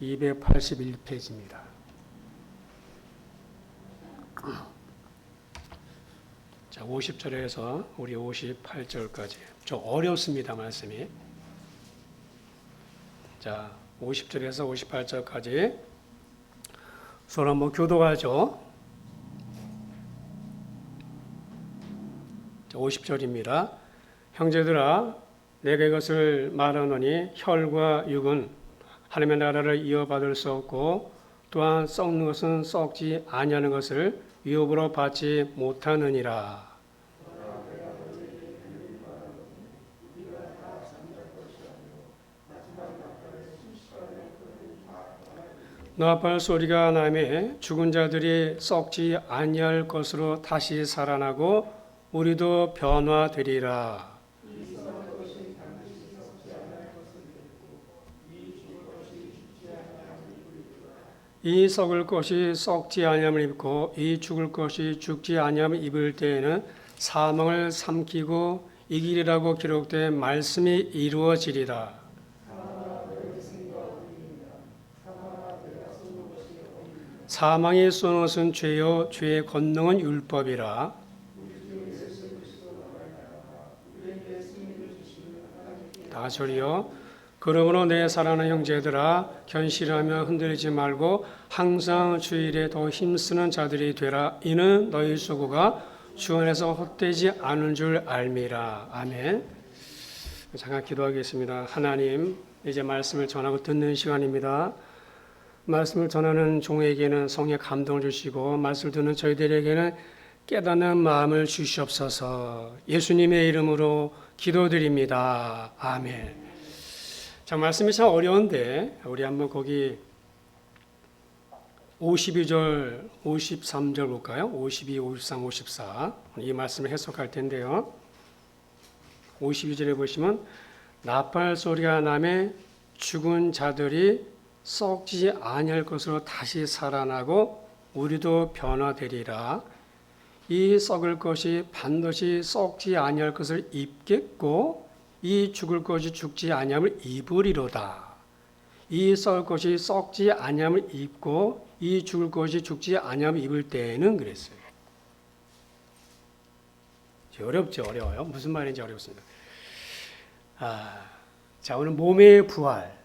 281페이지입니다. 자, 50절에서 우리 58절까지. 좀 어렵습니다, 말씀이. 자, 50절에서 58절까지 서로 한번 교독하죠. 자, 50절입니다. 형제들아, 내가 이것을 말하노니 혈과 육은 하나님의 나라를 이어받을 수 없고 또한 썩는 것은 썩지 아니하는 것을 위협으로 받지 못하느니라. 나팔 소리가 나매 죽은 자들이 썩지 아니할 것으로 다시 살아나고 우리도 변화되리라. 이 썩을 것이 썩지 아니함을 입고 이 죽을 것이 죽지 아니함을 입을 때에는 사망을 삼키고 이기리라고 기록된 말씀이 이루어지리라. 사망이 쏜 것은 죄요 죄의 권능은 율법이라. 다 소리요. 그러므로 내 사랑하는 형제들아, 견실하며 흔들리지 말고 항상 주일에 더 힘쓰는 자들이 되라. 이는 너희 수고가 주 안에서 헛되지 않은 줄 알미라. 아멘. 잠깐 기도하겠습니다. 하나님, 이제 말씀을 전하고 듣는 시간입니다. 말씀을 전하는 종에게는 성의 감동을 주시고 말씀을 듣는 저희들에게는 깨닫는 마음을 주시옵소서. 예수님의 이름으로 기도드립니다. 아멘. 자, 말씀이 참 어려운데 우리 한번 거기 52절, 53절 볼까요? 52, 53, 54 이 말씀을 해석할 텐데요. 52절에 보시면 나팔 소리가 나매 죽은 자들이 썩지 아니할 것으로 다시 살아나고 우리도 변화되리라. 이 썩을 것이 반드시 썩지 아니할 것을 입겠고 이 죽을 것이 죽지 아니함을 입으리로다. 이 썩을 것이 썩지 아니함을 입고 이 죽을 것이 죽지 아니함을 입을 때에는 그랬어요. 어렵죠, 어려워요. 무슨 말인지 어렵습니다. 자, 오늘 몸의 부활.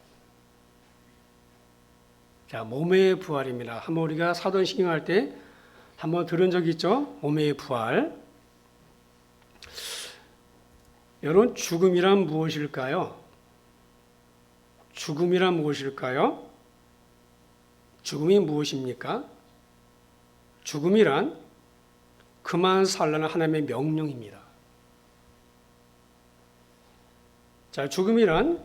자, 몸의 부활입니다. 한번 우리가 사도신경 할 때 한번 들은 적 있죠? 몸의 부활. 여러분, 죽음이란 무엇일까요? 죽음이란 무엇일까요? 죽음이 무엇입니까? 죽음이란 그만 살라는 하나님의 명령입니다. 자, 죽음이란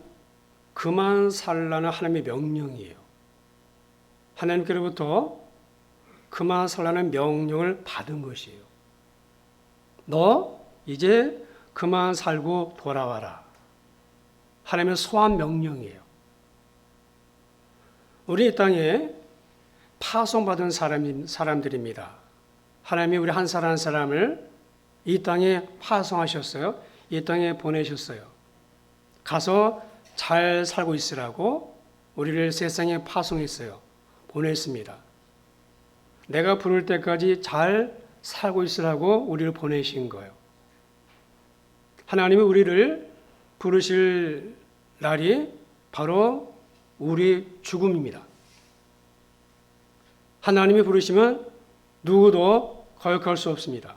그만 살라는 하나님의 명령이에요. 하나님께로부터 그만 살라는 명령을 받은 것이에요. 너 이제 그만 살고 돌아와라. 하나님의 소환 명령이에요. 우리 이 땅에 파송받은 사람들입니다. 하나님이 우리 한 사람 한 사람을 이 땅에 파송하셨어요. 이 땅에 보내셨어요. 가서 잘 살고 있으라고 우리를 세상에 파송했어요. 보냈습니다. 내가 부를 때까지 잘 살고 있으라고 우리를 보내신 거예요. 하나님이 우리를 부르실 날이 바로 우리 죽음입니다. 하나님이 부르시면 누구도 거역할 수 없습니다.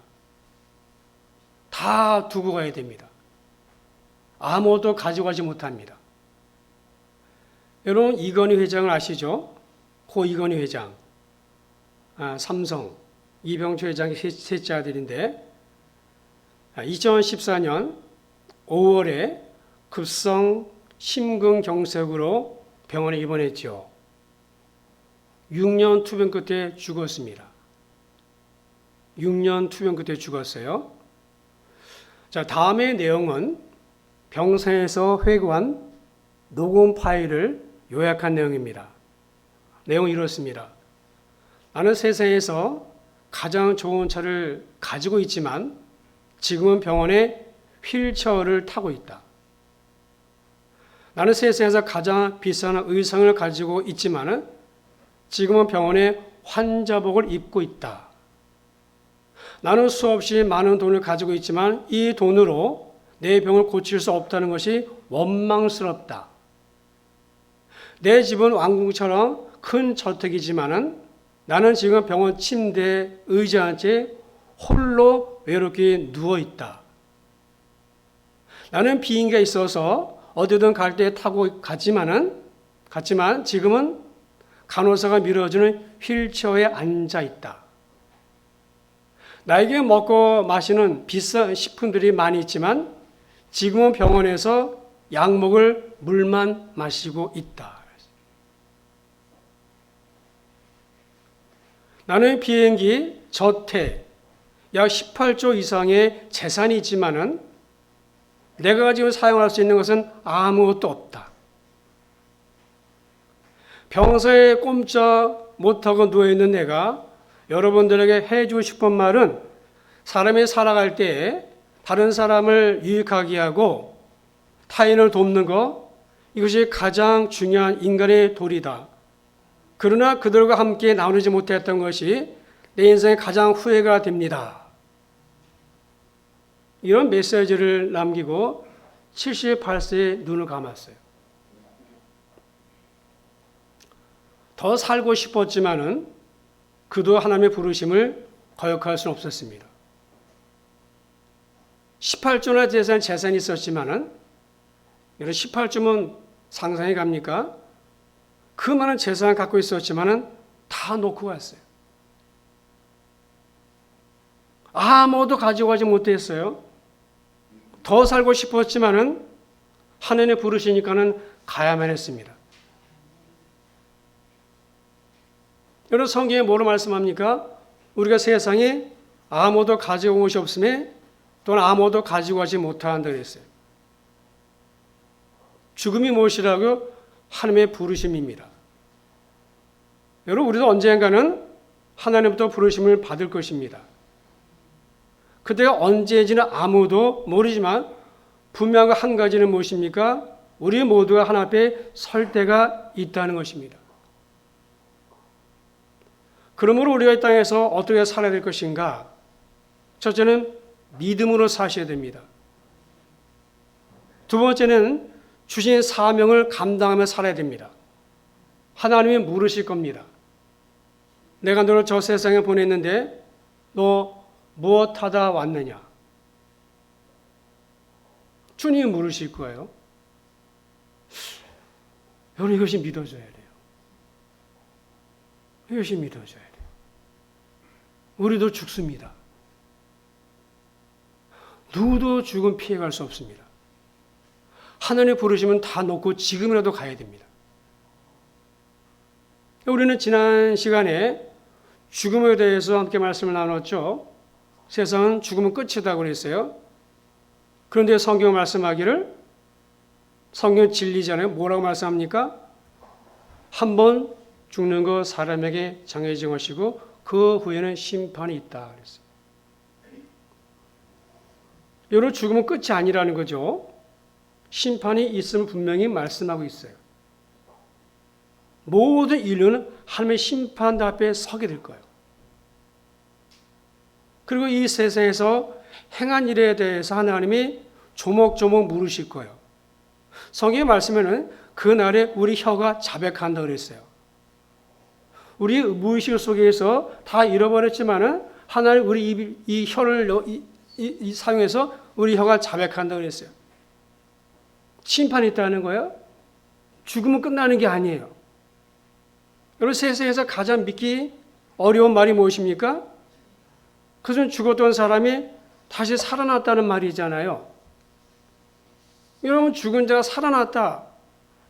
다 두고 가야 됩니다. 아무것도 가져가지 못합니다. 여러분, 이건희 회장을 아시죠? 고 이건희 회장. 삼성, 이병철 회장의 셋째 아들인데 2014년 5월에 급성 심근경색으로 병원에 입원했죠. 6년 투병 끝에 죽었습니다. 6년 투병 끝에 죽었어요. 자, 다음의 내용은 병상에서 회고한 녹음 파일을 요약한 내용입니다. 내용이 이렇습니다. 나는 세상에서 가장 좋은 차를 가지고 있지만 지금은 병원에 휠체어를 타고 있다. 나는 세상에서 가장 비싼 의상을 가지고 있지만은 지금은 병원에 환자복을 입고 있다. 나는 수없이 많은 돈을 가지고 있지만 이 돈으로 내 병을 고칠 수 없다는 것이 원망스럽다. 내 집은 왕궁처럼 큰 저택이지만은 나는 지금 병원 침대 의자 한 채 홀로 외롭게 누워 있다. 나는 비행기가 있어서 어디든 갈 때 타고 갔지만 지금은 간호사가 밀어주는 휠체어에 앉아 있다. 나에게 먹고 마시는 비싼 식품들이 많이 있지만 지금은 병원에서 약 먹을 물만 마시고 있다. 나는 비행기, 저택, 약 18조 이상의 재산이 있지만은 내가 지금 사용할 수 있는 것은 아무것도 없다. 평소에 꼼짝 못하고 누워있는 내가 여러분들에게 해주고 싶은 말은 사람이 살아갈 때 다른 사람을 유익하게 하고 타인을 돕는 것, 이것이 가장 중요한 인간의 도리다. 그러나 그들과 함께 나누지 못했던 것이 내 인생의 가장 후회가 됩니다. 이런 메시지를 남기고 78세에 눈을 감았어요. 더 살고 싶었지만은 그도 하나님의 부르심을 거역할 수는 없었습니다. 18조나 재산이 있었지만은 이런 18조면 상상이 갑니까? 그 많은 재산을 갖고 있었지만은 다 놓고 갔어요. 아무도 가지고 가지 못했어요. 더 살고 싶었지만은 하나님의 부르시니까는 가야만 했습니다. 여러분 성경에 뭐로 말씀합니까? 우리가 세상에 아무도 가지고 온 것이 없음에 또는 아무도 가지고 가지 못한다 그랬어요. 죽음이 무엇이라고? 하나님의 부르심입니다. 여러분 우리도 언젠가는 하나님부터 부르심을 받을 것입니다. 그때가 언제인지는 아무도 모르지만 분명한 한 가지는 무엇입니까? 우리 모두가 하나님 앞에 설 때가 있다는 것입니다. 그러므로 우리가 이 땅에서 어떻게 살아야 될 것인가? 첫째는 믿음으로 사셔야 됩니다. 두 번째는 주신 사명을 감당하며 살아야 됩니다. 하나님이 물으실 겁니다. 내가 너를 저 세상에 보냈는데 너 무엇하다 왔느냐? 주님이 물으실 거예요. 여러분 이것이 믿어져야 돼요. 이것이 믿어져야 돼요. 우리도 죽습니다. 누구도 죽음 피해갈 수 없습니다. 하나님 부르시면 다 놓고 지금이라도 가야 됩니다. 우리는 지난 시간에 죽음에 대해서 함께 말씀을 나눴죠. 세상은 죽음은 끝이다 그랬어요. 그런데 성경 말씀하기를 성경 진리잖아요. 뭐라고 말씀합니까? 한 번 죽는 거 사람에게 정해진 것이고 그 후에는 심판이 있다 그랬어요. 여러분 죽음은 끝이 아니라는 거죠. 심판이 있음을 분명히 말씀하고 있어요. 모든 인류는 하나님의 심판 앞에 서게 될 거예요. 그리고 이 세상에서 행한 일에 대해서 하나님이 조목조목 물으실 거예요. 성경의 말씀에는 그날에 우리 혀가 자백한다 그랬어요. 우리 무의식 속에서 다 잃어버렸지만은 하나님 우리 이 혀를 사용해서 우리 혀가 자백한다 그랬어요. 심판이 있다는 거예요. 죽으면 끝나는 게 아니에요. 여러분 세상에서 가장 믿기 어려운 말이 무엇입니까? 그것은 죽었던 사람이 다시 살아났다는 말이잖아요. 여러분 죽은 자가 살아났다.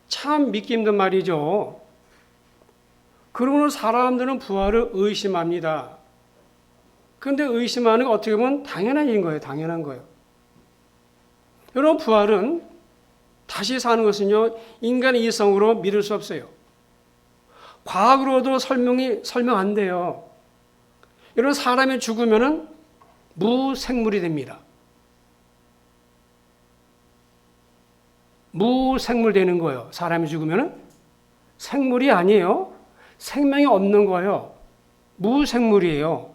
참 믿기 힘든 말이죠. 그러므로 사람들은 부활을 의심합니다. 그런데 의심하는 건 어떻게 보면 당연한 일인 거예요. 당연한 거예요. 여러분 부활은 다시 사는 것은요. 인간의 이성으로 믿을 수 없어요. 과학으로도 설명 안 돼요. 여러분 사람이 죽으면은 무생물이 됩니다. 무생물 되는 거예요. 사람이 죽으면 생물이 아니에요. 생명이 없는 거예요. 무생물이에요.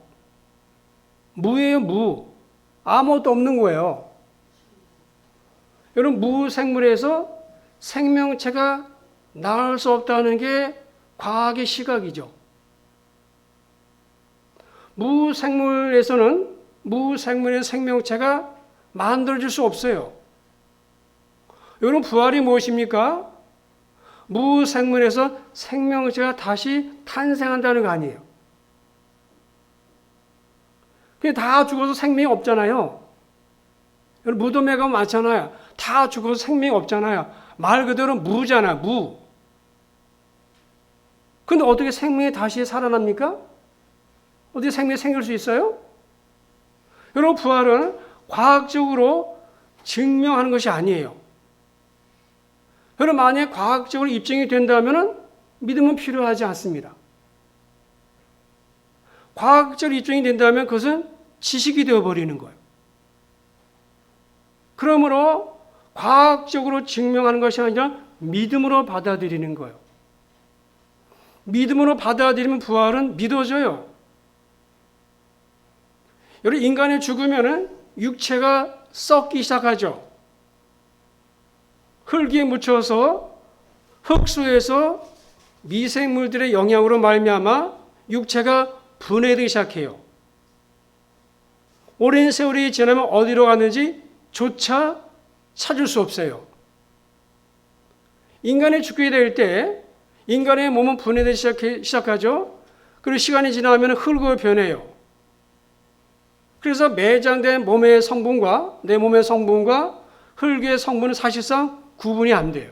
무예요, 무. 아무것도 없는 거예요. 여러분, 무생물에서 생명체가 나올 수 없다는 게 과학의 시각이죠. 무생물에서는 무생물의 생명체가 만들어질 수 없어요. 여러분, 부활이 무엇입니까? 무생물에서 생명체가 다시 탄생한다는 거 아니에요. 그냥 다 죽어서 생명이 없잖아요. 여러분, 무덤에 가면 많잖아요. 다 죽어서 생명이 없잖아요. 말 그대로 무잖아, 무. 근데 어떻게 생명이 다시 살아납니까? 어떻게 생명이 생길 수 있어요? 여러분, 부활은 과학적으로 증명하는 것이 아니에요. 여러분, 만약에 과학적으로 입증이 된다면 믿음은 필요하지 않습니다. 과학적으로 입증이 된다면 그것은 지식이 되어버리는 거예요. 그러므로 과학적으로 증명하는 것이 아니라 믿음으로 받아들이는 거예요. 믿음으로 받아들이면 부활은 믿어져요. 여러분, 인간이 죽으면 육체가 썩기 시작하죠. 흙에 묻혀서 흙수에서 미생물들의 영향으로 말미암아 육체가 분해되기 시작해요. 오랜 세월이 지나면 어디로 갔는지 조차 찾을 수 없어요. 인간이 죽게 될 때 인간의 몸은 분해되기 시작하죠. 그리고 시간이 지나면 흙으로 변해요. 그래서 매장된 몸의 성분과 내 몸의 성분과 흙의 성분은 사실상 구분이 안 돼요.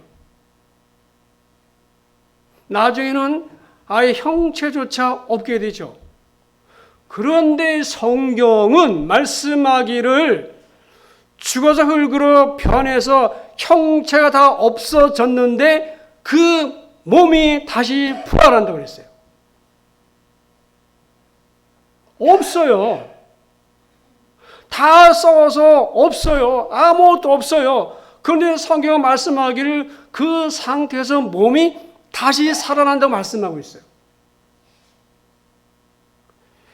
나중에는 아예 형체조차 없게 되죠. 그런데 성경은 말씀하기를 죽어서 흙으로 변해서 형체가 다 없어졌는데 그 몸이 다시 부활한다고 그랬어요. 없어요. 다 썩어서 없어요. 아무것도 없어요. 그런데 성경은 말씀하기를 그 상태에서 몸이 다시 살아난다고 말씀하고 있어요.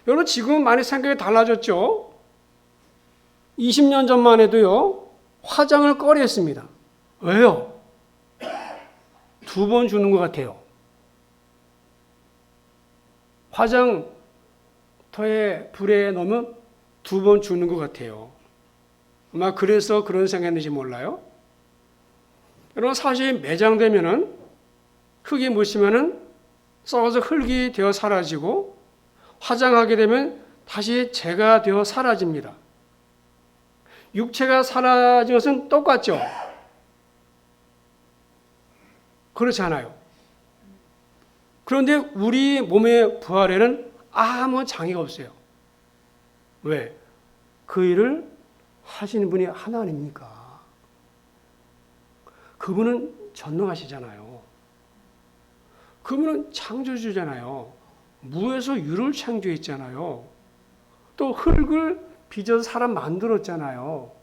여러분, 지금 많이 생각이 달라졌죠? 20년 전만 해도요, 화장을 꺼려했습니다. 왜요? 2번 주는 것 같아요. 화장터에 불에 넣으면 2번 주는 것 같아요. 아마 그래서 그런 생각했는지 몰라요. 여러분, 사실 매장되면은 흙이 묻히면은 썩어서 흙이 되어 사라지고 화장하게 되면 다시 재가 되어 사라집니다. 육체가 사라진 것은 똑같죠? 그렇지 않아요. 그런데 우리 몸의 부활에는 아무 장애가 없어요. 왜? 그 일을 하시는 분이 하나님이니까. 그분은 전능하시잖아요. 그분은 창조주잖아요. 무에서 유를 창조했잖아요. 또 흙을 빚어서 사람 만들었잖아요.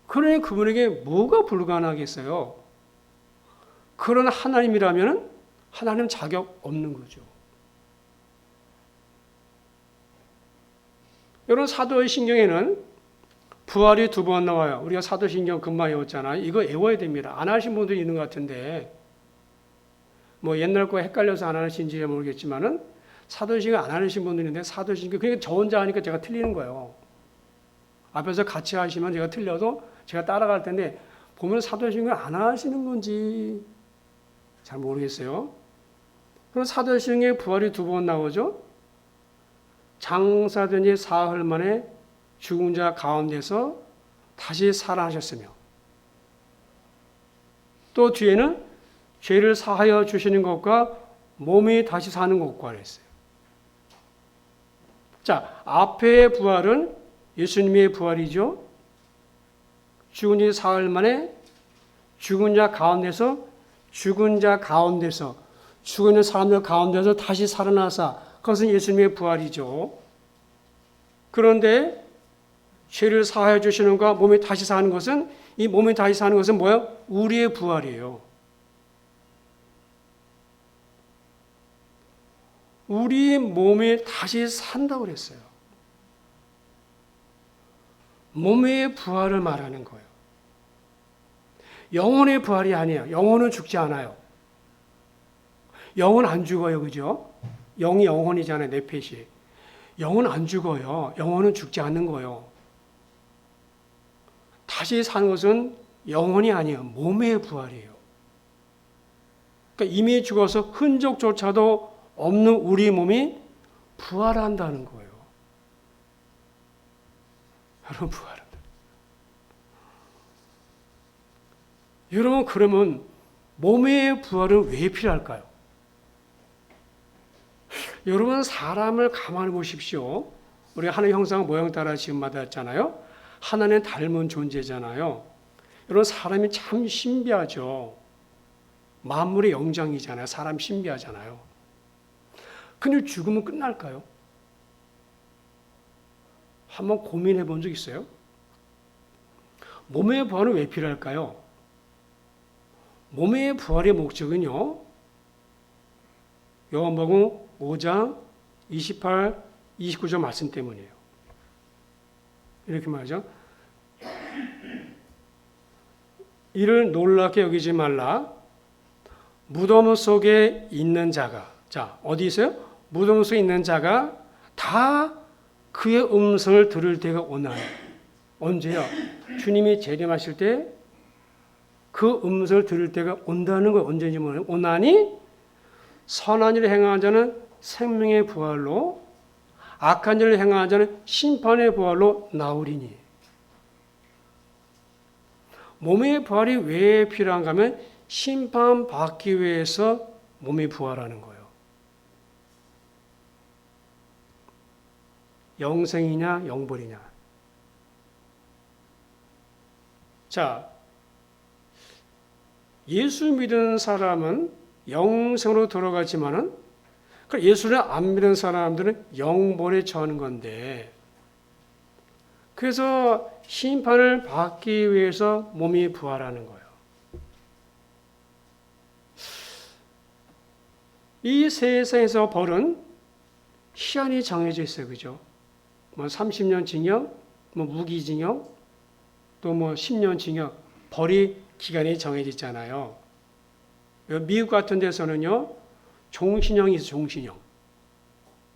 그러니 그분에게 뭐가 불가능하겠어요? 그런 하나님이라면 하나님 자격 없는 거죠. 여러분, 사도신경에는 부활이 2번 나와요. 우리가 사도신경 금방 외웠잖아요. 이거 외워야 됩니다. 안 하신 분들이 있는 것 같은데 뭐 옛날 거 헷갈려서 안 하시는지 모르겠지만은 사도신경 안 하신 분들이 있는데 사도신경 그러니까 저 혼자 하니까 제가 틀리는 거예요. 앞에서 같이 하시면 제가 틀려도 제가 따라갈 텐데 보면 사도신경 안 하시는 건지 잘 모르겠어요. 그럼 사도신경에 부활이 2번 나오죠. 장사된 지 사흘 만에 죽은 자 가운데서 다시 살아나셨으며 또 뒤에는 죄를 사하여 주시는 것과 몸이 다시 사는 것과 그랬어요. 자, 앞의 부활은 예수님의 부활이죠. 죽은 지 사흘 만에 죽은 자 가운데서 죽은 사람들 가운데서 다시 살아나사 그것은 예수님의 부활이죠. 그런데 죄를 사하여 주시는 것과 몸이 다시 사는 것은 이 몸이 다시 사는 것은 뭐야? 우리의 부활이에요. 우리 몸이 다시 산다고 그랬어요. 몸의 부활을 말하는 거예요. 영혼의 부활이 아니에요. 영혼은 죽지 않아요. 영은 안 죽어요. 그죠? 영이 영혼이잖아요. 네펫이. 영은 안 죽어요. 영혼은 죽지 않는 거예요. 다시 사는 것은 영혼이 아니에요. 몸의 부활이에요. 그러니까 이미 죽어서 흔적조차도 없는 우리 몸이 부활한다는 거예요. 여러분, 부활한다. 여러분, 그러면 몸의 부활은 왜 필요할까요? 여러분, 사람을 가만히 보십시오. 우리가 하나님 형상 모양 따라 지음 받았잖아요. 하나님 닮은 존재잖아요. 여러분, 사람이 참 신비하죠. 만물의 영장이잖아요. 사람 신비하잖아요. 근데 죽으면 끝날까요? 한번 고민해 본 적 있어요? 몸의 부활은 왜 필요할까요? 몸의 부활의 목적은요, 요한복음 5장 28, 29절 말씀 때문이에요. 이렇게 말하죠. 이를 놀랍게 여기지 말라. 무덤 속에 있는 자가, 자, 어디 있어요? 무덤 속에 있는 자가 다 그의 음성을 들을 때가 오나니. 언제요? 주님이 재림하실 때 그 음성을 들을 때가 온다는 거 언제인지 모르요. 오나니 선한 일을 행하는 자는 생명의 부활로, 악한 일을 행하는 자는 심판의 부활로 나오리니. 몸의 부활이 왜 필요한가 하면 심판받기 위해서 몸이 부활하는 거예요. 영생이냐 영벌이냐. 자, 예수 믿은 사람은 영생으로 들어가지만은 예수를 안 믿는 사람들은 영벌에 처하는 건데, 그래서 심판을 받기 위해서 몸이 부활하는 거예요. 이 세상에서 벌은 시한이 정해져 있어요. 그죠? 뭐 30년 징역, 뭐 무기징역, 또 뭐 10년 징역, 벌이 기간이 정해져 있잖아요. 미국 같은 데서는요, 종신형이 있어요. 종신형.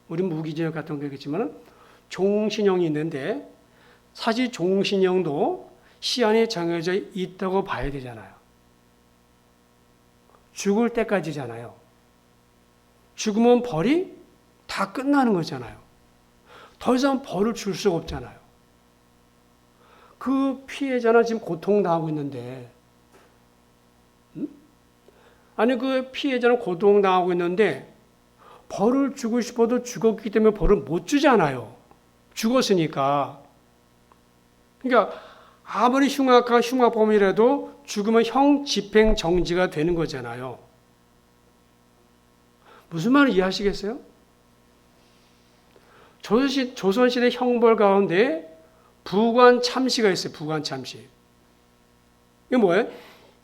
우리 무기징역 같은 거겠지만 종신형이 있는데, 사실 종신형도 시한이 정해져 있다고 봐야 되잖아요. 죽을 때까지잖아요. 죽으면 벌이 다 끝나는 거잖아요. 더 이상 벌을 줄 수가 없잖아요. 그 피해자는 지금 고통당하고 있는데, 아니 그 피해자는 고통당하고 있는데 벌을 주고 싶어도 죽었기 때문에 벌을 못 주잖아요. 죽었으니까. 그러니까 아무리 흉악한 흉악범이라도 죽으면 형 집행 정지가 되는 거잖아요. 무슨 말을 이해하시겠어요? 조선시대 형벌 가운데 부관 참시가 있어요. 부관 참시. 이게 뭐예요?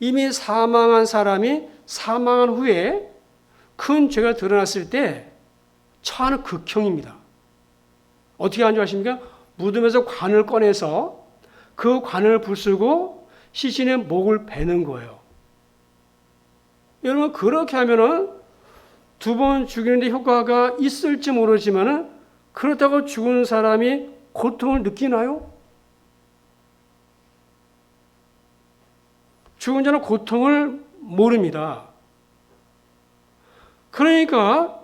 이미 사망한 사람이 사망한 후에 큰 죄가 드러났을 때 처하는 극형입니다. 어떻게 하는 줄 아십니까? 무덤에서 관을 꺼내서 그 관을 부수고 시신의 목을 베는 거예요. 여러분, 그렇게 하면은 두 번 죽이는데 효과가 있을지 모르지만은 그렇다고 죽은 사람이 고통을 느끼나요? 죽은 자는 고통을 모릅니다. 그러니까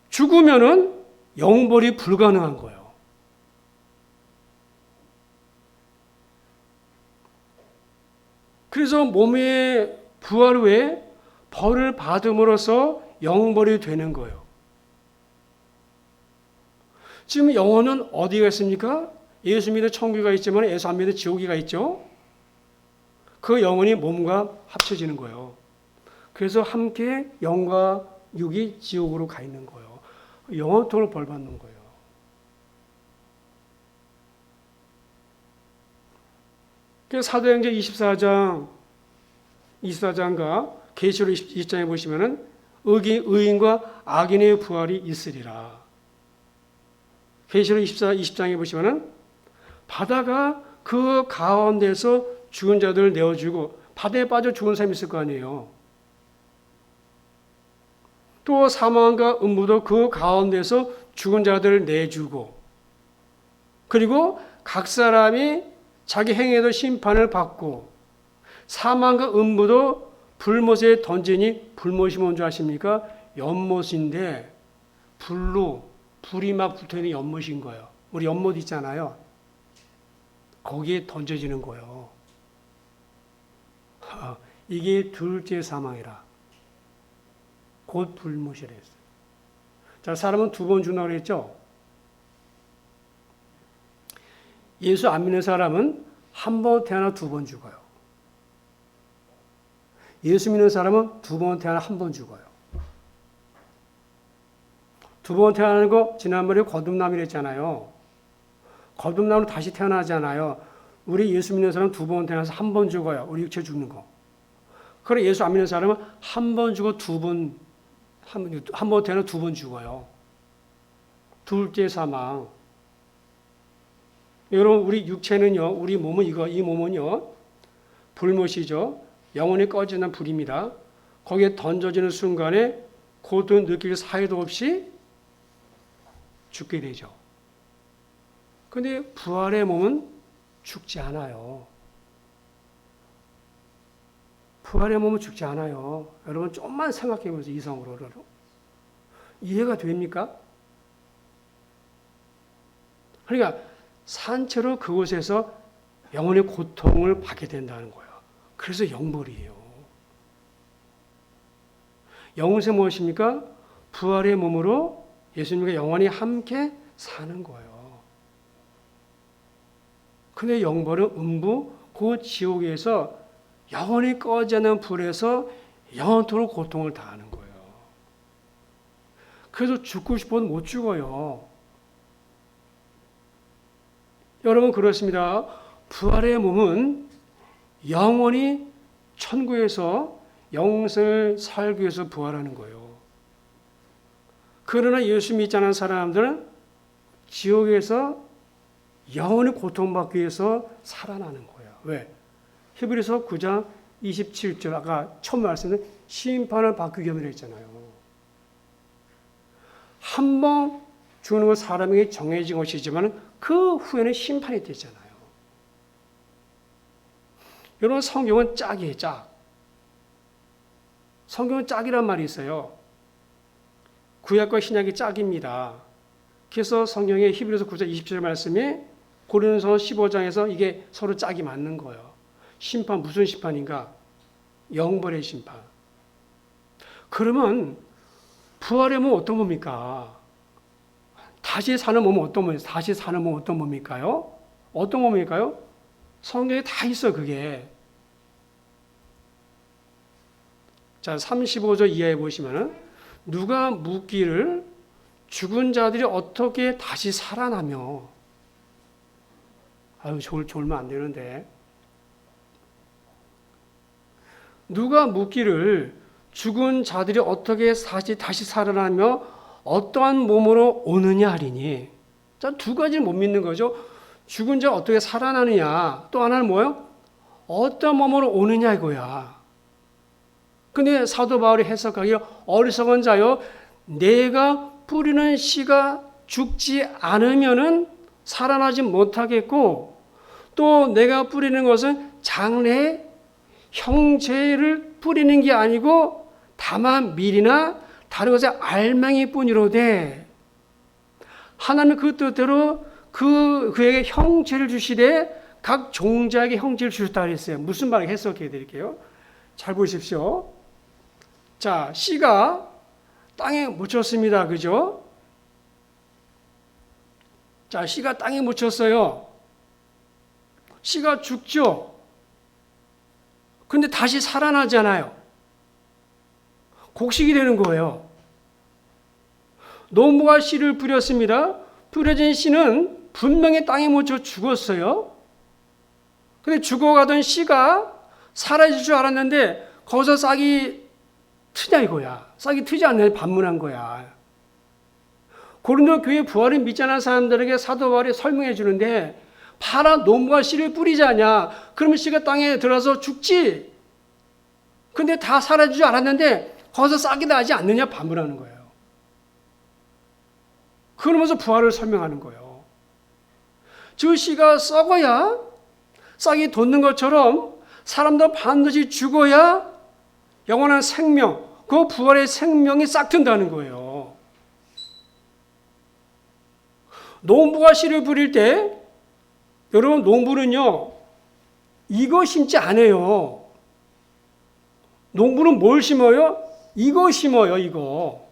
죽으면은 영벌이 불가능한 거예요. 그래서 몸의 부활 후에 벌을 받음으로써 영벌이 되는 거예요. 지금 영혼은 어디가 있습니까? 예수 믿는 천국이 있지만 예수 안 믿는 지옥이가 있죠. 그 영혼이 몸과 합쳐지는 거예요. 그래서 함께 영과 육이 지옥으로 가 있는 거예요. 영원토록 벌 받는 거예요. 사도행전 24장과 계시록 20장에 보시면은 의인과 악인의 부활이 있으리라. 계시록 20장에 보시면은 바다가 그 가운데서 죽은 자들을 내어주고, 바다에 빠져 죽은 사람이 있을 거 아니에요. 또 사망과 음부도 그 가운데서 죽은 자들을 내주고, 그리고 각 사람이 자기 행위에도 심판을 받고, 사망과 음부도 불못에 던지니, 불못이 뭔지 아십니까? 연못인데 불이 막 붙어있는 연못인 거예요. 우리 연못 있잖아요. 거기에 던져지는 거예요. 이게 둘째 사망이라. 곧 불못이라 했어요. 자, 사람은 두 번 죽는다고 그랬죠? 예수 안 믿는 사람은 한 번 태어나 두 번 죽어요. 예수 믿는 사람은 두 번 태어나 한 번 죽어요. 두 번 태어나는 거 지난번에 거듭남이랬잖아요. 거듭남으로 다시 태어나잖아요. 우리 예수 믿는 사람은 두 번 태어나서 한 번 죽어요. 우리 육체 죽는 거. 그래 예수 안 믿는 사람은 한 번 죽어 한 번 태어나 두 번 죽어요. 둘째 사망. 여러분 우리 육체는요, 우리 몸은 이 몸은요, 불못이죠. 영원히 꺼지는 불입니다. 거기에 던져지는 순간에 고통 느낄 사이도 없이 죽게 되죠. 근데 부활의 몸은 죽지 않아요. 부활의 몸은 죽지 않아요. 여러분 좀만 생각해 보세요. 이성으로. 이해가 됩니까? 그러니까 산채로 그곳에서 영혼의 고통을 받게 된다는 거예요. 그래서 영벌이에요. 영혼은 무엇입니까? 부활의 몸으로 예수님과 영원히 함께 사는 거예요. 근데 영벌은 음부, 그 지옥에서 영원히 꺼지지 않는 불에서 영원토록 고통을 당하는 거예요. 그래서 죽고 싶어도 못 죽어요. 여러분 그렇습니다. 부활의 몸은 영원히 천국에서 영생을 살기 위해서 부활하는 거예요. 그러나 예수 믿지 않은 사람들은 지옥에서 영원히 고통받기 위해서 살아나는 거예요. 왜? 히브리서 9장 27절 아까 처음 말씀드린 심판을 받기 위함이라 했잖아요. 한 번 죽는 건 사람에게 정해진 것이지만 그 후에는 심판이 되잖아요. 여러분 성경은 짝이에요. 짝. 성경은 짝이란 말이 있어요. 구약과 신약이 짝입니다. 그래서 성경의 히브리서 9장 27절 말씀이 고린도서 15장에서 이게 서로 짝이 맞는 거예요. 심판 무슨 심판인가? 영벌의 심판. 그러면 부활의 몸은 어떤 몸입니까? 다시 사는 몸은 어떤 몸입니까? 다시 사는 몸은 어떤 몸입니까요? 어떤 몸입니까요? 성경에 다 있어 그게. 자 35절 이하에 보시면은 누가 묻기를 죽은 자들이 어떻게 다시 살아나며 졸면 안 되는데 누가 묻기를 죽은 자들이 어떻게 다시 살아나며 어떠한 몸으로 오느냐 하리니. 자, 두 가지를 못 믿는 거죠. 죽은 자 어떻게 살아나느냐. 또 하나는 뭐예요? 어떤 몸으로 오느냐 이거야. 근데 사도 바울이 해석하기를 어리석은 자여 내가 뿌리는 씨가 죽지 않으면은 살아나지 못하겠고 또 내가 뿌리는 것은 장래의 형체를 뿌리는 게 아니고 다만 밀이나 다른 것의 알맹이 뿐이로되 하나님은 그 뜻대로 그에게 형체를 주시되 각 종자에게 형체를 주셨다 그랬어요. 무슨 말을 해석해 드릴게요. 잘 보십시오. 자, 씨가 땅에 묻혔습니다. 그죠? 자, 씨가 땅에 묻혔어요. 씨가 죽죠? 근데 다시 살아나잖아요. 곡식이 되는 거예요. 농부가 씨를 뿌렸습니다. 뿌려진 씨는 분명히 땅에 묻혀 죽었어요. 근데 죽어가던 씨가 사라질 줄 알았는데 거기서 싹이 트냐 이거야. 싹이 트지 않냐 반문한 거야. 고린도 교회 부활을 믿지 않은 사람들에게 사도 바울이 설명해 주는데 파라 농부가 씨를 뿌리지 않냐. 그러면 씨가 땅에 들어서 죽지. 근데 다 사라질 줄 알았는데 거기서 싹이 나지 않느냐 반문하는 거예요. 그러면서 부활을 설명하는 거예요. 저 씨가 썩어야 싹이 돋는 것처럼 사람도 반드시 죽어야 영원한 생명, 그 부활의 생명이 싹 튼다는 거예요. 농부가 씨를 뿌릴 때 여러분 농부는요 이거 심지 않아요. 농부는 뭘 심어요? 이거 심어요. 이거.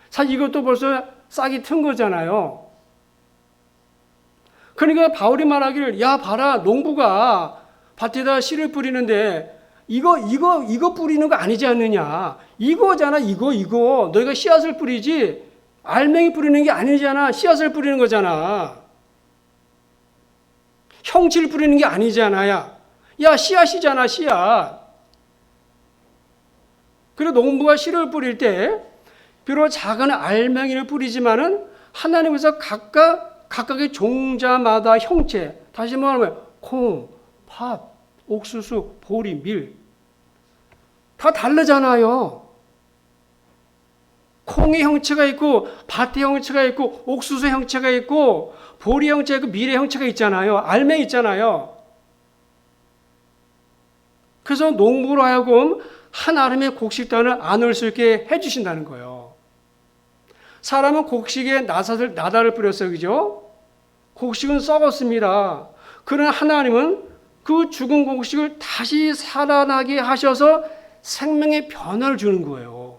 사실 이것도 벌써 싹이 튼 거잖아요. 그러니까 바울이 말하기를 야 봐라 농부가 밭에다 씨를 뿌리는데 이거 뿌리는 거 아니지 않느냐. 이거잖아 이거 너희가 씨앗을 뿌리지 알맹이 뿌리는 게 아니잖아. 씨앗을 뿌리는 거잖아. 형체를 뿌리는 게 아니잖아. 야 씨앗이잖아 씨앗. 그리고 농부가 씨를 뿌릴 때 비록 작은 알맹이를 뿌리지만은 하나님께서 각각의 종자마다 형체, 다시 말하면 콩, 팥, 옥수수, 보리, 밀 다 다르잖아요. 콩의 형체가 있고 밭의 형체가 있고 옥수수 형체가 있고 보리 형체가 있고 밀의 형체가 있잖아요. 알맹이 있잖아요. 그래서 농부로 하여금 한 아름의 곡식단을 안을 수 있게 해주신다는 거예요. 사람은 곡식에 나달을 뿌렸어요. 그죠? 곡식은 썩었습니다. 그러나 하나님은 그 죽은 곡식을 다시 살아나게 하셔서 생명의 변화를 주는 거예요.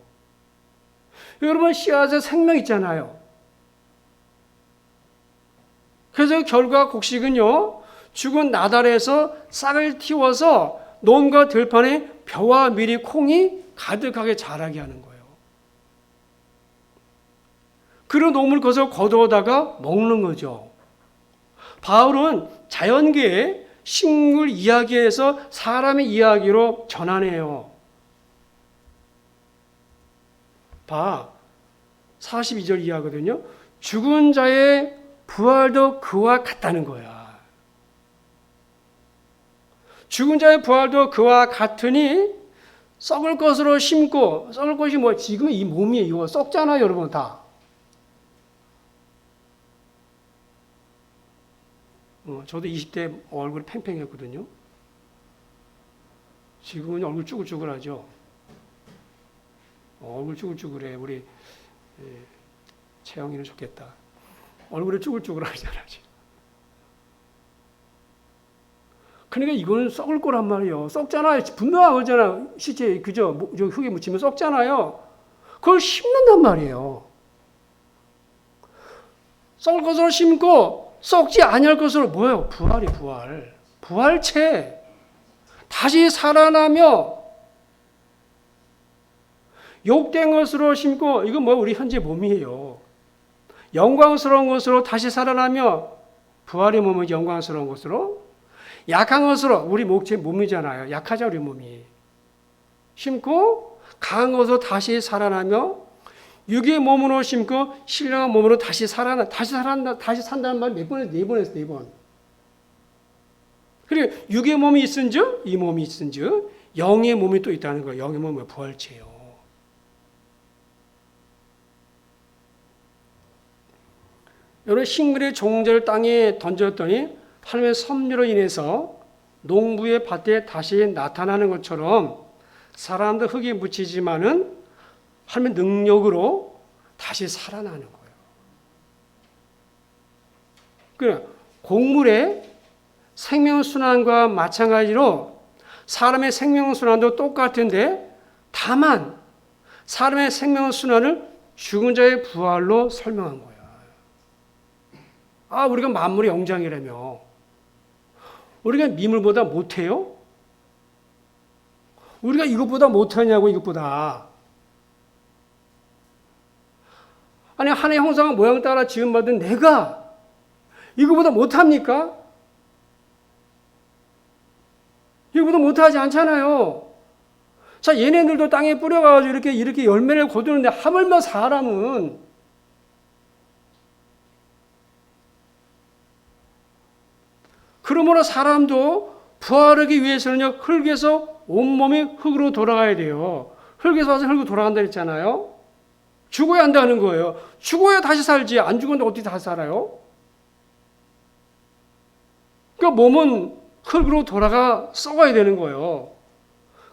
여러분 씨앗에 생명 있잖아요. 그래서 결과 곡식은요. 죽은 나달에서 싹을 틔워서 논과 들판에 벼와 밀이 콩이 가득하게 자라게 하는 거예요. 그런 농물 것을 거두어다가 먹는 거죠. 바울은 자연계의 식물 이야기에서 사람의 이야기로 전환해요. 봐. 42절 이하거든요. 죽은 자의 부활도 그와 같다는 거야. 죽은 자의 부활도 그와 같으니 썩을 것으로 심고 썩을 것이 뭐 지금 이 몸이 이거 썩잖아요. 여러분 다. 저도 20대 얼굴 팽팽했거든요. 지금은 얼굴 쭈글쭈글하죠. 얼굴 쭈글쭈글해. 우리 채영이는 좋겠다. 얼굴이 쭈글쭈글하잖아. 그러니까 이거는 썩을 거란 말이에요. 썩잖아요. 분명한 거잖아. 시체 그죠? 흙에 묻히면 썩잖아요. 그걸 심는단 말이에요. 썩을 것으로 심고 썩지 아니할 것으로 뭐예요? 부활이 부활. 부활체. 다시 살아나며 욕된 것으로 심고 이건 뭐 우리 현재 몸이에요. 영광스러운 것으로 다시 살아나며 부활의 몸은 영광스러운 것으로 약한 것으로 우리 몸이잖아요. 약하죠 우리 몸이. 심고 강한 것으로 다시 살아나며 육의 몸으로 심고 신령한 몸으로 다시 산다는 말 몇 번 했어? 네 번 했어. 4번. 그리고 육의 몸이 있은즉 이 몸이 있은즉 영의 몸이 또 있다는 거예요. 영의 몸은 부활체예요. 여러분 식물의 종자를 땅에 던졌더니 하나님의 섭리로 인해서 농부의 밭에 다시 나타나는 것처럼 사람도 흙에 묻히지만은 하나님의 능력으로 다시 살아나는 거예요. 그러니까 곡물의 생명순환과 마찬가지로 사람의 생명순환도 똑같은데 다만 사람의 생명순환을 죽은 자의 부활로 설명한 거예요. 우리가 만물의 영장이라며. 우리가 미물보다 못해요? 우리가 이것보다 못하냐고 이것보다. 아니 하나의 형상과 모양 따라 지음받은 내가 이거보다 못합니까? 이거보다 못하지 않잖아요. 자, 얘네들도 땅에 뿌려가지고 이렇게 열매를 거두는데 하물며 사람은 그러므로 사람도 부활하기 위해서는요, 흙에서 온몸이 흙으로 돌아가야 돼요. 흙에서 와서 흙으로 돌아간다 했잖아요. 죽어야 한다는 거예요. 죽어야 다시 살지. 안 죽었는데 어떻게 다시 살아요? 그러니까 몸은 흙으로 돌아가 썩어야 되는 거예요.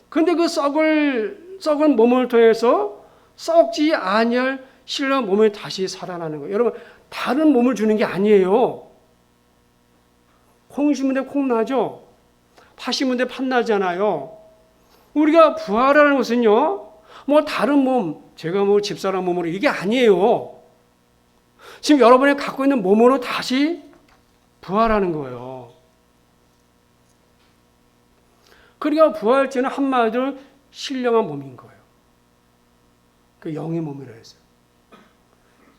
근데 그 썩은 몸을 통해서 썩지 아니할 신령한 몸이 다시 살아나는 거예요. 여러분, 다른 몸을 주는 게 아니에요. 콩 심은데 콩 나죠? 파 심은데 팥 나잖아요. 우리가 부활하는 것은요, 뭐 다른 몸, 제가 뭐 집사람 몸으로 이게 아니에요. 지금 여러분이 갖고 있는 몸으로 다시 부활하는 거예요. 그러니까 부활체는 한마디로 신령한 몸인 거예요. 그 영의 몸이라 했어요.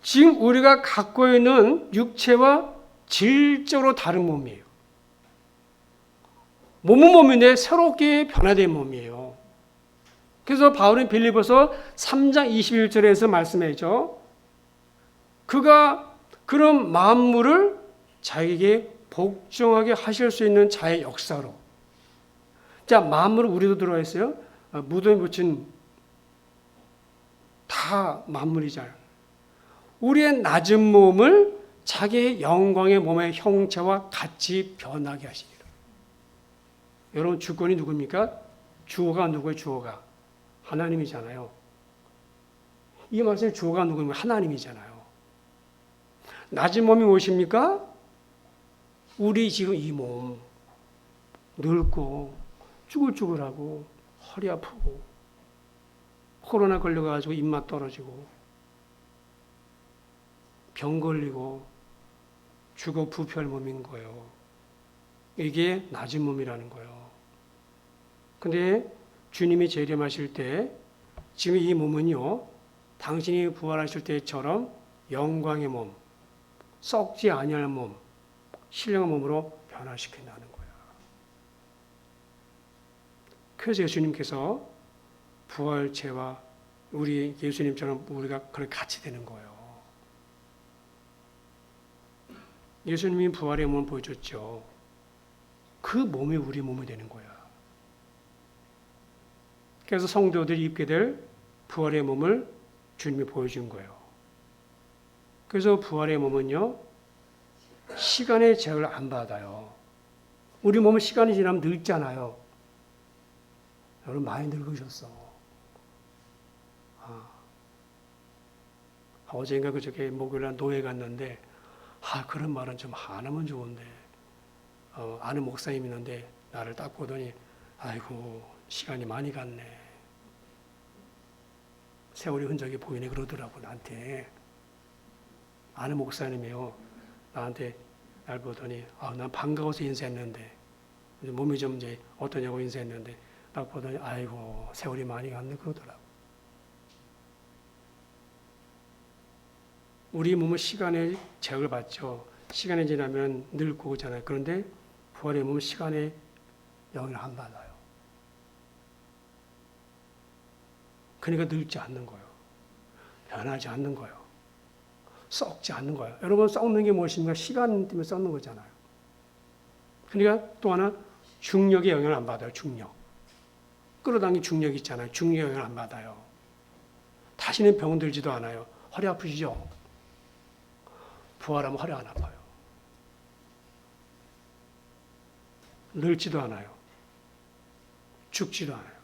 지금 우리가 갖고 있는 육체와 질적으로 다른 몸이에요. 몸은 몸인데 새롭게 변화된 몸이에요. 그래서 바울은 빌립보서 3장 21절에서 말씀하죠. 그가 그런 만물을 자기에게 복종하게 하실 수 있는 자의 역사로. 자, 만물은 우리도 들어와 있어요. 무덤에 묻힌 다 만물이잖아요. 우리의 낮은 몸을 자기의 영광의 몸의 형체와 같이 변하게 하시리라. 여러분, 주권이 누굽니까? 주어가 누구예요? 주어가 하나님이잖아요. 이 말씀에 주어가 누구입니까? 하나님이잖아요. 낮은 몸이 무엇입니까? 우리 지금 이 몸 늙고 쭈글쭈글하고 허리 아프고 코로나 걸려가지고 입맛 떨어지고 병 걸리고 죽어 부패할 몸인 거예요. 이게 낮은 몸이라는 거예요. 근데 주님이 재림하실 때 지금 이 몸은요, 당신이 부활하실 때처럼 영광의 몸, 썩지 아니할 몸, 신령한 몸으로 변화시킨다는 거예요. 그래서 예수님께서 부활체와 우리 예수님처럼 우리가 그렇게 같이 되는 거예요. 예수님이 부활의 몸을 보여줬죠. 그 몸이 우리 몸이 되는 거야. 그래서 성도들이 입게 될 부활의 몸을 주님이 보여준 거예요. 그래서 부활의 몸은요, 시간의 제약을 안 받아요. 우리 몸은 시간이 지나면 늙잖아요. 여러분 많이 늙으셨어. 어젠가 그저께 목요일날 노회 갔는데 그런 말은 좀 안 하면 좋은데 아는 목사님 있는데 나를 딱 보더니 아이고 시간이 많이 갔네. 세월이 흔적이 보이네 그러더라고 나한테. 아는 목사님이요. 나한테 날 보더니 난 반가워서 인사했는데 몸이 좀 이제 어떠냐고 인사했는데 딱 보더니 아이고 세월이 많이 갔네 그러더라고. 우리 몸은 시간의 제약을 받죠. 시간이 지나면 늙고 오잖아요. 그런데 부활의 몸은 시간의 영향을 안 받아요. 그러니까 늙지 않는 거예요. 변하지 않는 거예요. 썩지 않는 거예요. 여러분 썩는 게 무엇입니까? 시간 때문에 썩는 거잖아요. 그러니까 또 하나 중력의 영향을 안 받아요. 중력. 끌어당긴 중력 있잖아요. 중력 영향을 안 받아요. 다시는 병 들지도 않아요. 허리 아프시죠? 부활하면 허리 안 아파요. 늙지도 않아요. 죽지도 않아요.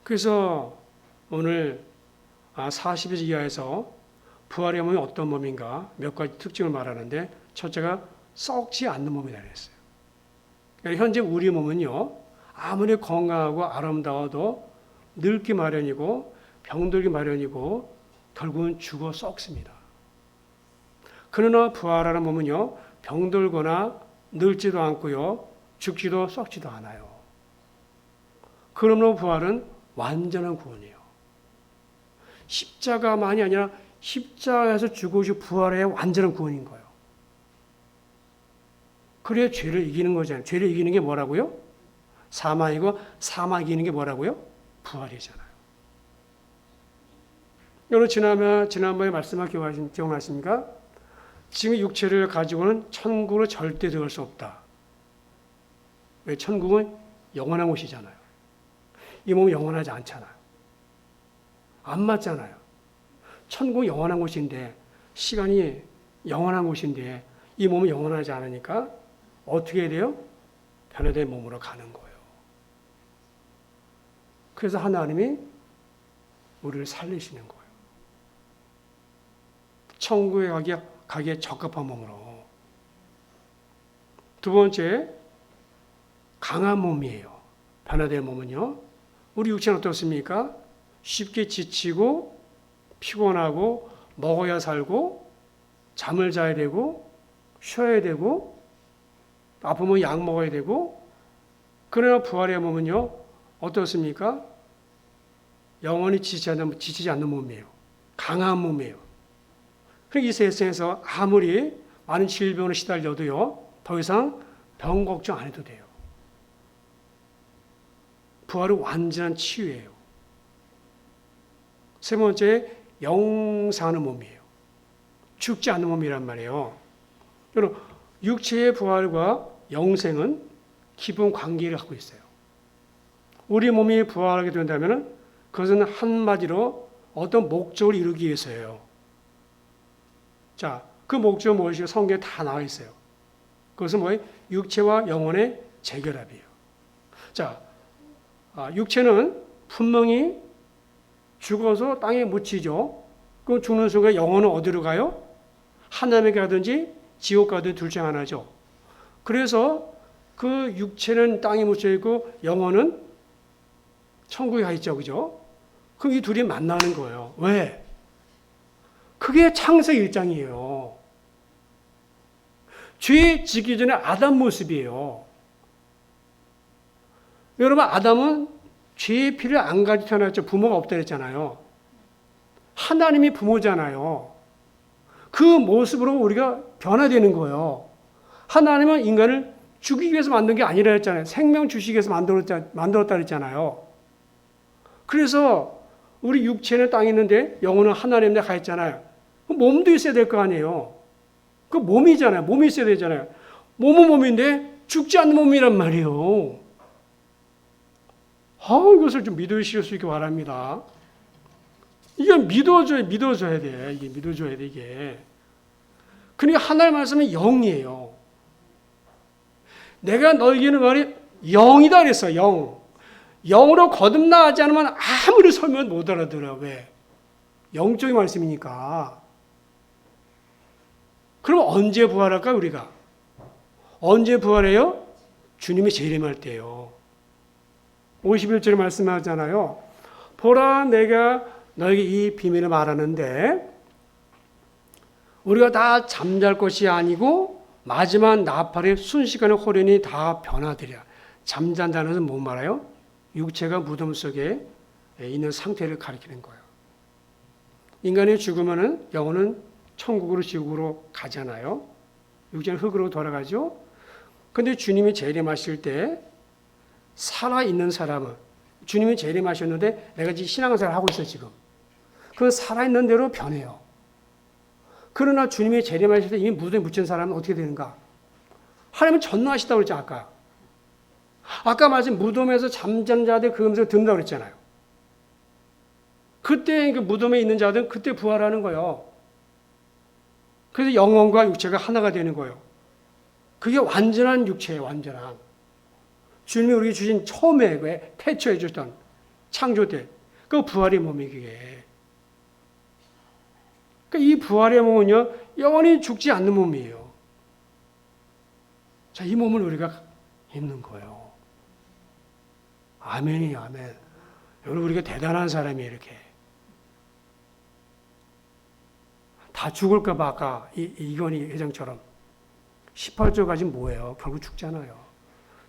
그래서 오늘 40일 이하에서 부활의 몸이 어떤 몸인가 몇 가지 특징을 말하는데 첫째가 썩지 않는 몸이다 그랬어요. 그러니까 현재 우리 몸은요. 아무리 건강하고 아름다워도 늙기 마련이고 병들기 마련이고 결국은 죽어 썩습니다. 그러나 부활하는 몸은요. 병들거나 늙지도 않고요. 죽지도 썩지도 않아요. 그러므로 부활은 완전한 구원이에요. 십자가만이 아니라 십자가에서 죽으시고 부활의 완전한 구원인 거예요. 그래야 죄를 이기는 거잖아요. 죄를 이기는 게 뭐라고요? 사망이고 사망이 이기는 게 뭐라고요? 부활이잖아요. 여러분 지난번에 말씀을 기억나십니까? 지금 육체를 가지고는 천국으로 절대 들어갈 수 없다. 왜? 천국은 영원한 곳이잖아요. 이 몸은 영원하지 않잖아요. 안 맞잖아요. 천국은 영원한 곳인데 시간이 영원한 곳인데 이 몸은 영원하지 않으니까 어떻게 해야 돼요? 변화된 몸으로 가는 거예요. 그래서 하나님이 우리를 살리시는 거예요. 천국에 가기에 적합한 몸으로. 두 번째, 강한 몸이에요. 변화된 몸은요. 우리 육체는 어떻습니까? 쉽게 지치고 피곤하고 먹어야 살고 잠을 자야 되고 쉬어야 되고 아프면 약 먹어야 되고. 그러나 부활의 몸은요. 어떻습니까? 영원히 지치지 않는 몸이에요. 강한 몸이에요. 이 세상에서 아무리 많은 질병으로 시달려도요. 더 이상 병 걱정 안 해도 돼요. 부활은 완전한 치유예요. 세 번째, 영생하는 몸이에요. 죽지 않는 몸이란 말이에요. 여러분, 육체의 부활과 영생은 기본 관계를 갖고 있어요. 우리 몸이 부활하게 된다면 그것은 한마디로 어떤 목적을 이루기 위해서예요. 자, 그 목적은 무엇이고 성경에 다 나와 있어요. 그것은 뭐예요? 육체와 영혼의 재결합이에요. 자, 육체는 분명히 죽어서 땅에 묻히죠. 그럼 죽는 순간 영혼은 어디로 가요? 하나님에게 가든지 지옥 가든지 둘 중 하나죠. 그래서 그 육체는 땅에 묻혀 있고 영혼은 천국에 가 있죠. 그죠? 그럼 이 둘이 만나는 거예요. 왜? 그게 창세기 1장이에요. 죄 지기 전에 아담 모습이에요. 여러분, 아담은 죄의 피를 안 가지고 태어났죠. 부모가 없다 그랬잖아요. 하나님이 부모잖아요. 그 모습으로 우리가 변화되는 거예요. 하나님은 인간을 죽이기 위해서 만든 게 아니라 했잖아요. 생명 주시기 위해서 만들었다 그랬잖아요. 그래서 우리 육체는 땅에 있는데 영혼은 하나님 데 가 있잖아요. 몸도 있어야 될 거 아니에요. 그 몸이잖아요. 몸이 있어야 되잖아요. 몸은 몸인데 죽지 않는 몸이란 말이에요. 이것을 좀 믿으실 수 있게 바랍니다. 이게 믿어줘야 돼. 이게 믿어줘야 돼, 이게. 그러니까 하나님 말씀은 영이에요. 내가 너에게는 말이 영이다 그랬어, 영. 영으로 거듭나지 않으면 아무리 설명 못 알아들어. 왜? 영적인 말씀이니까. 그럼 언제 부활할까, 우리가? 언제 부활해요? 주님이 재림할 때요. 51절에 말씀하잖아요. 보라, 내가 너에게 이 비밀을 말하는데 우리가 다 잠잘 것이 아니고 마지막 나팔의 순식간에 호련히 다 변화되리라. 잠잔다는 것은 뭐 말아요? 육체가 무덤 속에 있는 상태를 가리키는 거예요. 인간이 죽으면 영혼은 천국으로 지옥으로 가잖아요. 육체는 흙으로 돌아가죠. 그런데 주님이 재림하실 때 살아있는 사람은, 주님이 재림하셨는데 내가 지금 신앙생활 하고 있어요, 지금. 그 살아있는 대로 변해요. 그러나 주님이 재림하실 때 이미 무덤에 묻힌 사람은 어떻게 되는가? 하나님은 전능하시다고 그랬죠, 아까. 아까 말씀 무덤에서 잠자는 자들 그 음성을 듣는다고 그랬잖아요. 그때 그 무덤에 있는 자들은 그때 부활하는 거예요. 그래서 영혼과 육체가 하나가 되는 거예요. 그게 완전한 육체예요, 완전한. 주님이 우리에게 주신 처음에 왜 태초해 주셨던 창조 때 그 부활의 몸이 그게. 그러니까 이 부활의 몸은요 영원히 죽지 않는 몸이에요. 자, 이 몸을 우리가 입는 거예요. 아멘이에요, 아멘. 여러분, 우리가 대단한 사람이에요, 이렇게. 다 죽을까 봐 아까 이건희 회장처럼 18조까지 뭐예요? 결국 죽잖아요.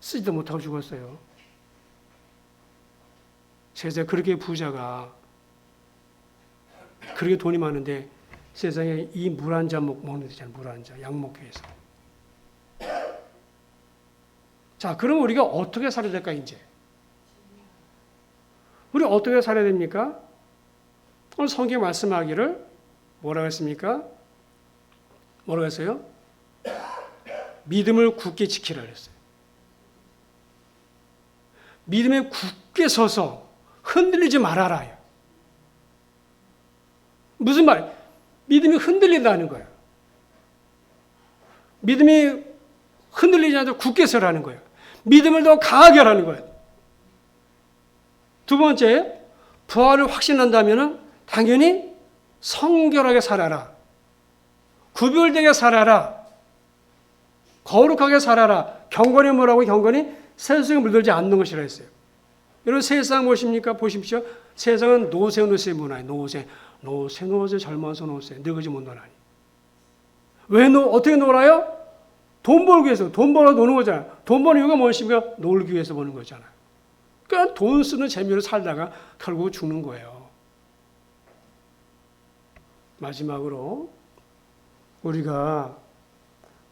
쓰지도 못하고 죽었어요. 세상에 그렇게 부자가 그렇게 돈이 많은데 세상에 이 물 한 잔 먹는 데잖아요. 물 한 잔, 약 먹기 위해서. 자, 그럼 우리가 어떻게 살아야 될까, 이제? 우리 어떻게 살아야 됩니까? 오늘 성경 말씀하기를 뭐라고 했습니까? 뭐라고 했어요? 믿음을 굳게 지키라 그랬어요. 믿음에 굳게 서서 흔들리지 말아라. 무슨 말? 믿음이 흔들린다는 거예요. 믿음이 흔들리지 않도록 굳게 서라는 거예요. 믿음을 더 강하게 하라는 거예요. 두 번째, 부활을 확신한다면 당연히 성결하게 살아라. 구별되게 살아라. 거룩하게 살아라. 경건이 뭐라고? 경건이 세속에 물들지 않는 것이라 했어요. 여러분 세상 보십니까? 보십시오. 세상은 노세 문화예요. 노세 젊어서 노세 늙어지 못 놀아니. 어떻게 놀아요? 돈 벌기 위해서. 돈 벌어 노는 거잖아요. 돈 버는 이유가 무엇입니까? 놀기 위해서 버는 거잖아요. 그러니까 돈 쓰는 재미로 살다가 결국 죽는 거예요. 마지막으로 우리가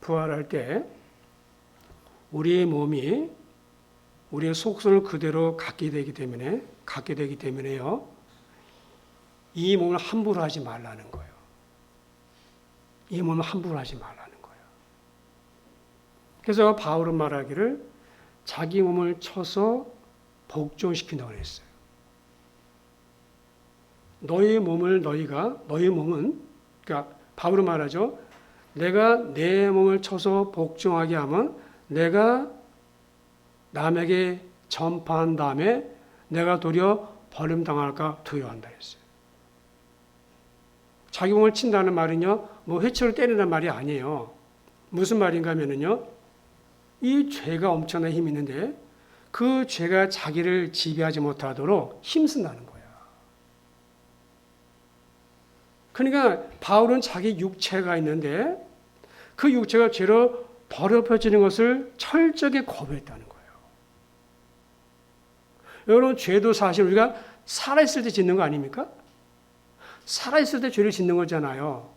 부활할 때 우리의 몸이 우리의 속성을 그대로 갖게 되기 때문에요. 이 몸을 함부로 하지 말라는 거예요. 이 몸을 함부로 하지 말라는 거예요. 그래서 바울은 말하기를 자기 몸을 쳐서 복종시킨다고 했어요. 너희 몸은 그러니까 바울은 말하죠. 내가 내 몸을 쳐서 복종하게 하면 내가 남에게 전파한 다음에 내가 도리어 버림당할까 두려워한다 했어요. 자기 몸을 친다는 말은요, 뭐 회초를 때리는 말이 아니에요. 무슨 말인가 하면은요, 이 죄가 엄청난 힘이 있는데 그 죄가 자기를 지배하지 못하도록 힘쓴다는 거예요. 그러니까 바울은 자기 육체가 있는데 그 육체가 죄로 더럽혀지는 것을 철저하게 거부했다는 거예요. 여러분, 죄도 사실 우리가 살아있을 때 짓는 거 아닙니까? 살아있을 때 죄를 짓는 거잖아요.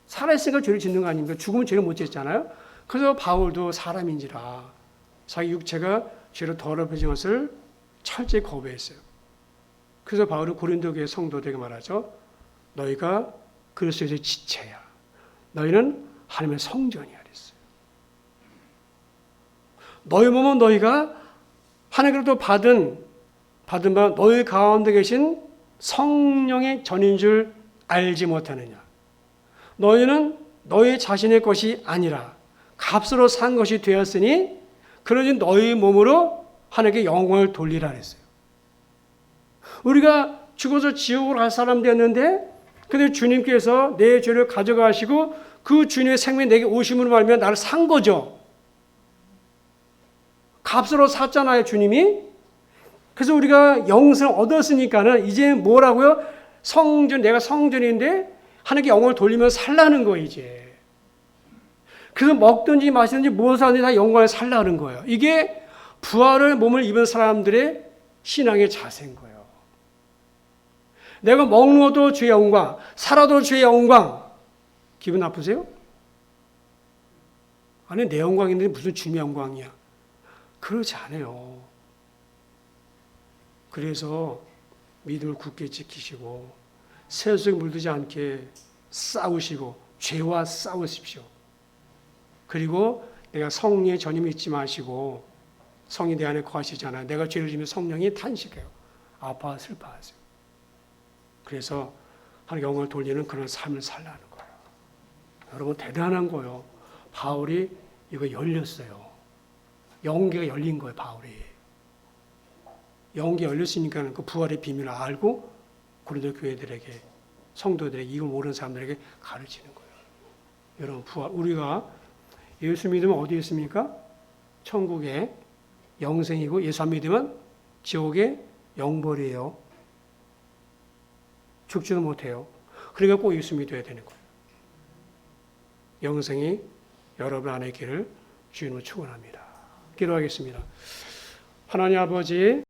살아있으니까 죄를 짓는 거 아닙니까? 죽으면 죄를 못 짓잖아요. 그래서 바울도 사람인지라 자기 육체가 죄로 더럽혀진 것을 철저히 거부했어요. 그래서 바울은 고린도 교회 성도들에게 말하죠. 너희가 그리스도의 지체야. 너희는 하나님의 성전이야 그랬어요. 너희 몸은 너희가 하나님으로부터 받은 바 너희 가운데 계신 성령의 전인 줄 알지 못하느냐. 너희는 너희 자신의 것이 아니라 값으로 산 것이 되었으니 그러니 너희 몸으로 하나님께 영광을 돌리라 그랬어요. 우리가 죽어서 지옥으로 갈 사람 되었는데 근데 주님께서 내 죄를 가져가시고 그 주님의 생명이 내게 오심으로 말미암아 나를 산 거죠. 값으로 샀잖아요, 주님이. 그래서 우리가 영생을 얻었으니까는 이제 뭐라고요? 내가 성전인데 하나님께 영광을 돌리면서 살라는 거예요, 이제. 그래서 먹든지 마시든지 무엇을 하든지 다 영광을 살라는 거예요. 이게 부활을 몸을 입은 사람들의 신앙의 자세인 거예요. 내가 먹는 것도 주의 영광, 살아도 주의 영광. 기분 나쁘세요? 아니, 내 영광인데 무슨 주님의 영광이야. 그렇지 않아요. 그래서 믿음을 굳게 지키시고 세속에 물들지 않게 싸우시고 죄와 싸우십시오. 그리고 내가 성령의 전임 잊지 마시고 성이 내 안에 거하시잖아요. 내가 죄를 지면 성령이 탄식해요. 아파 슬퍼하세요. 그래서 하나님 영광을 돌리는 그런 삶을 살라는 거예요. 여러분 대단한 거예요. 바울이 이거 열렸어요. 영계가 열린 거예요. 바울이. 영계 열렸으니까 그 부활의 비밀을 알고 고린도 교회들에게 성도들에게 이걸 모르는 사람들에게 가르치는 거예요. 여러분 부활 우리가 예수 믿으면 어디에 있습니까? 천국에 영생이고 예수 안 믿으면 지옥의 영벌이에요. 죽지도 못해요. 그러니까 꼭 예수 믿어야 되는 거예요. 영생이 여러분 안에 있기를 주님으로 축원합니다. 기도하겠습니다. 하나님 아버지